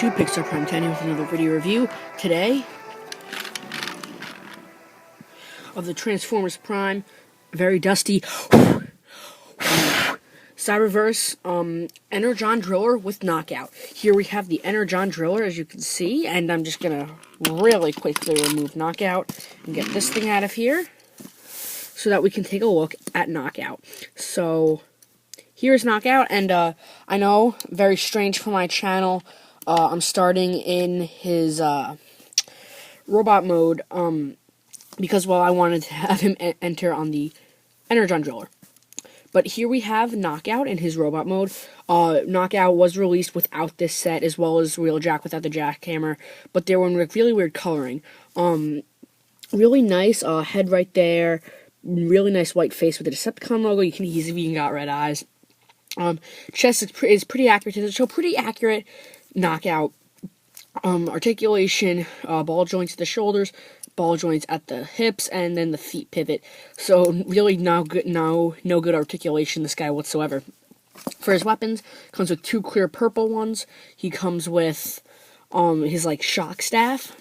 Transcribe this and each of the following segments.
YouTube, Pixar Prime 10 with another video review today of the Transformers Prime, very dusty Cyberverse Energon Driller with Knockout. Here we have the Energon Driller, as you can see, and I'm just gonna really quickly remove Knockout and get this thing out of here so that we can take a look at Knockout. So here's Knockout, and I know, very strange for my channel. I'm starting in his robot mode because, well, I wanted to have him enter on the Energon Driller. But here we have Knockout in his robot mode. Knockout was released without this set, as well as Wheeljack without the jackhammer, but they were in really weird coloring. Really nice head right there. Really nice white face with the Decepticon logo. You can even got red eyes. Chest is pretty accurate. So pretty accurate Knockout. Articulation, ball joints at the shoulders, ball joints at the hips, and then the feet pivot. So really no good articulation this guy whatsoever. For his weapons, comes with two clear purple ones. He comes with his shock staff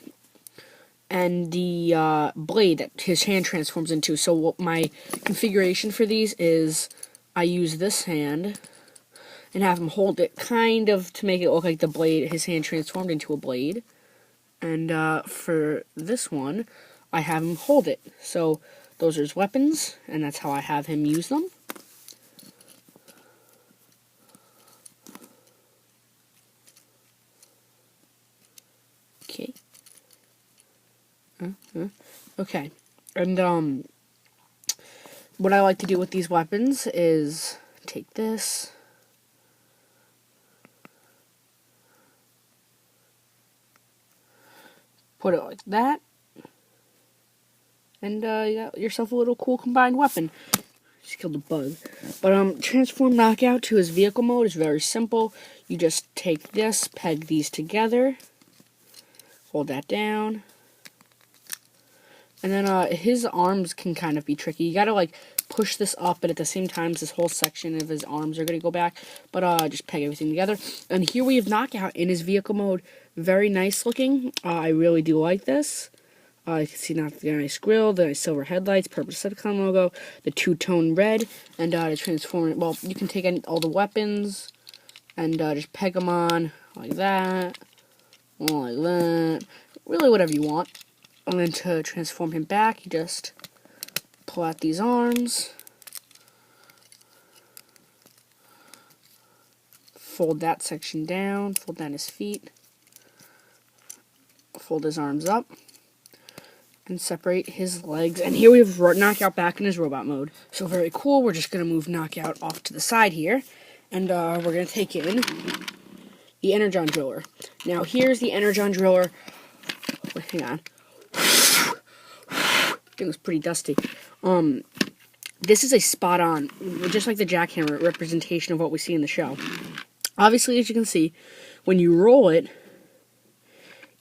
and the blade that his hand transforms into. So what my configuration for these is, I use this hand and have him hold it kind of to make it look like the blade, his hand transformed into a blade. And for this one, I have him hold it. So those are his weapons, and that's how I have him use them. Okay. Okay. And what I like to do with these weapons is take this, put it like that, and you got yourself a little cool combined weapon. Just killed a bug. But transform Knockout to his vehicle mode is very simple. You just take this, peg these together, hold that down, and then his arms can kind of be tricky. You gotta push this up, but at the same time this whole section of his arms are gonna go back. But just peg everything together. And here we have Knockout in his vehicle mode. Very nice looking. I really do like this. You can see now the nice grill, the nice silver headlights, purple Decepticon logo, the two-tone red, and to transform it. Well, you can take all the weapons and just peg them on like that, like that, really whatever you want. And then to transform him back, you just pull out these arms, fold that section down, fold down his feet, fold his arms up, and separate his legs. And here we have Knockout back in his robot mode. So very cool. We're just going to move Knockout off to the side here, and we're going to take in the Energon Driller. Now here's the Energon Driller. Wait, hang on. It was pretty dusty. This is a spot-on, just like the jackhammer, representation of what we see in the show. Obviously, as you can see, when you roll it,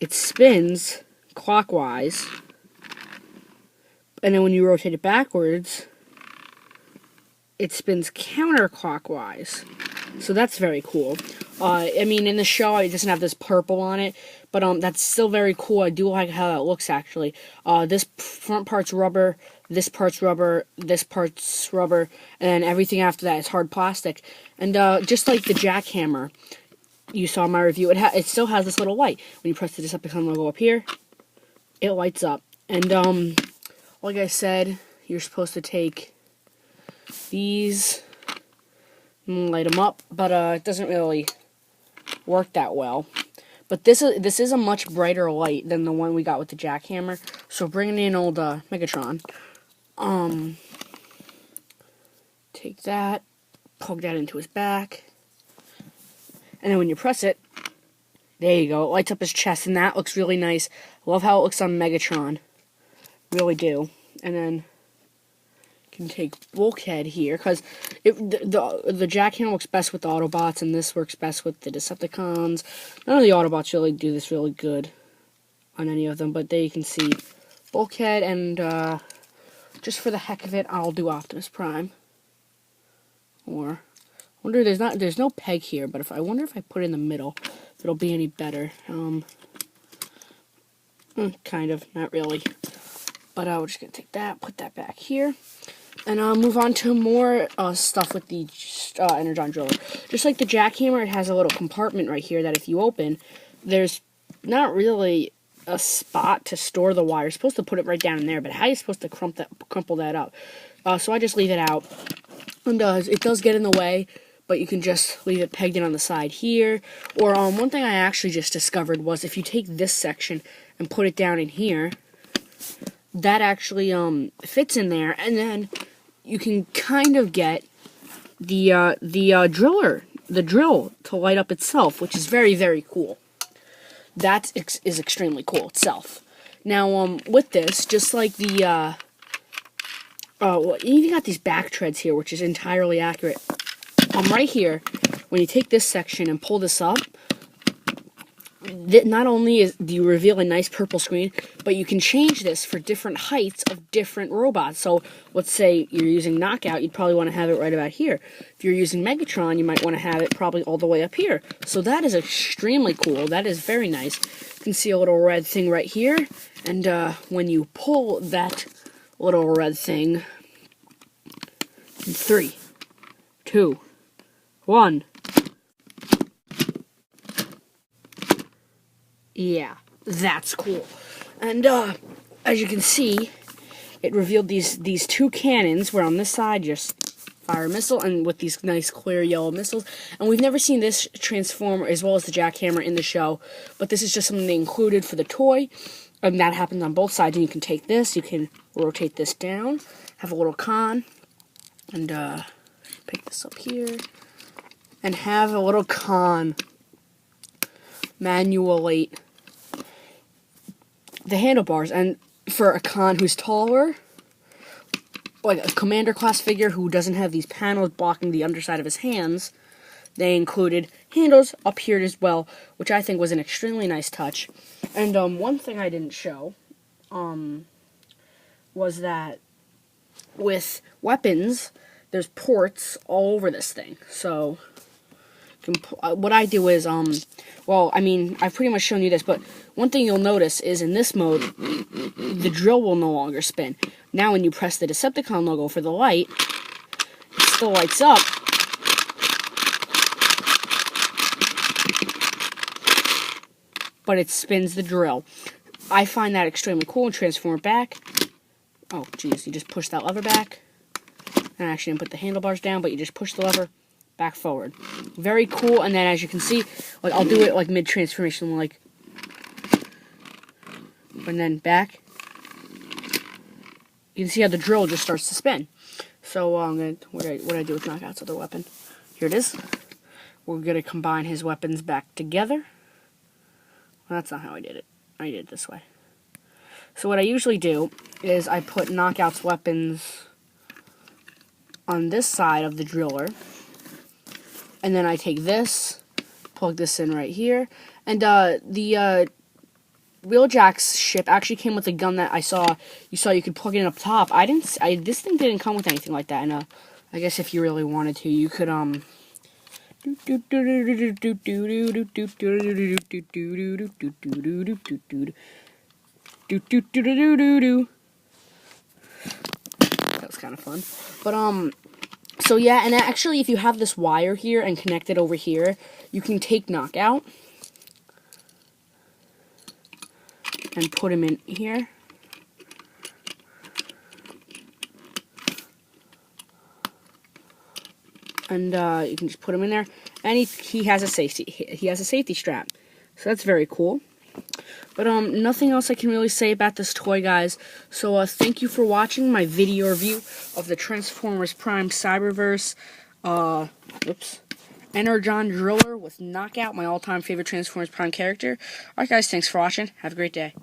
it spins clockwise, and then when you rotate it backwards, it spins counterclockwise. So that's very cool. I mean, in the show, it doesn't have this purple on it, but that's still very cool. I do like how that looks, actually. This front part's rubber, this part's rubber, this part's rubber, and everything after that is hard plastic. And just like the jackhammer you saw in my review, it still has this little light. When you press the Decepticon logo up here, it lights up. And like I said, you're supposed to take these and light them up, but it doesn't really work that well. But this is a much brighter light than the one we got with the jackhammer. So bringing in old Megatron, take that, poke that into his back, and then when you press it, there you go, it lights up his chest, and that looks really nice. Love how it looks on Megatron, really do. And then can take Bulkhead here, because the jackhammer works best with the Autobots, and this works best with the Decepticons. None of the Autobots really do this really good on any of them, but there you can see Bulkhead, and just for the heck of it, I'll do Optimus Prime. Or, I wonder, there's no peg here, but I wonder if I put it in the middle, it'll be any better. Kind of, not really. But we're just going to take that, put that back here. And I'll move on to more stuff with the Energon driller. Just like the jackhammer, it has a little compartment right here that if you open, there's not really a spot to store the wire. You're supposed to put it right down in there, but how are you supposed to crumple that up? So I just leave it out. And it does get in the way, but you can just leave it pegged in on the side here. Or one thing I actually just discovered was if you take this section and put it down in here, that actually fits in there, and then you can kind of get the drill to light up itself, which is very, very cool. That is extremely cool itself. Now, with this, just like the well, you even got these back treads here, which is entirely accurate. Right here, when you take this section and pull this up, not only do you reveal a nice purple screen, but you can change this for different heights of different robots. So let's say you're using Knockout, you'd probably want to have it right about here. If you're using Megatron, you might want to have it probably all the way up here. So that is extremely cool. That is very nice. You can see a little red thing right here, and when you pull that little red thing, 3, 2, 1. Yeah, that's cool. And as you can see, it revealed these two cannons, where on this side just fire a missile, and with these nice clear yellow missiles. And we've never seen this transform as well as the jackhammer in the show, but this is just something they included for the toy. And that happens on both sides. And you can take this, you can rotate this down, have a little con, and pick this up here, and have a little con manualate the handlebars. And for a con who's taller, like a commander class figure who doesn't have these panels blocking the underside of his hands, they included handles up here as well, which I think was an extremely nice touch. And one thing I didn't show was that with weapons, there's ports all over this thing. So what I do is, well, I mean, I've pretty much shown you this, but one thing you'll notice is in this mode, the drill will no longer spin. Now when you press the Decepticon logo for the light, it still lights up, but it spins the drill. I find that extremely cool, and transform it back. Oh, geez, you just push that lever back. And I actually didn't put the handlebars down, but you just push the lever back forward. Very cool. And then as you can see, like I'll do it like mid-transformation, like, and then back. You can see how the drill just starts to spin. So what do I do with Knockout's other weapon? Here it is. We're gonna combine his weapons back together. Well, that's not how I did it. I did it this way. So what I usually do is I put Knockout's weapons on this side of the driller, and then I take this, plug this in right here, and the Wheeljack's ship actually came with a gun that you saw you could plug it in up top. This thing didn't come with anything like that, and I guess if you really wanted to, you could that was kind of fun. But so yeah, and actually if you have this wire here and connect it over here, you can take Knockout and put him in here. And you can just put him in there, and he has a safety strap, so that's very cool. But nothing else I can really say about this toy, guys. So thank you for watching my video review of the Transformers Prime Cyberverse Energon Driller with Knockout, my all-time favorite Transformers Prime character. Alright guys, thanks for watching. Have a great day.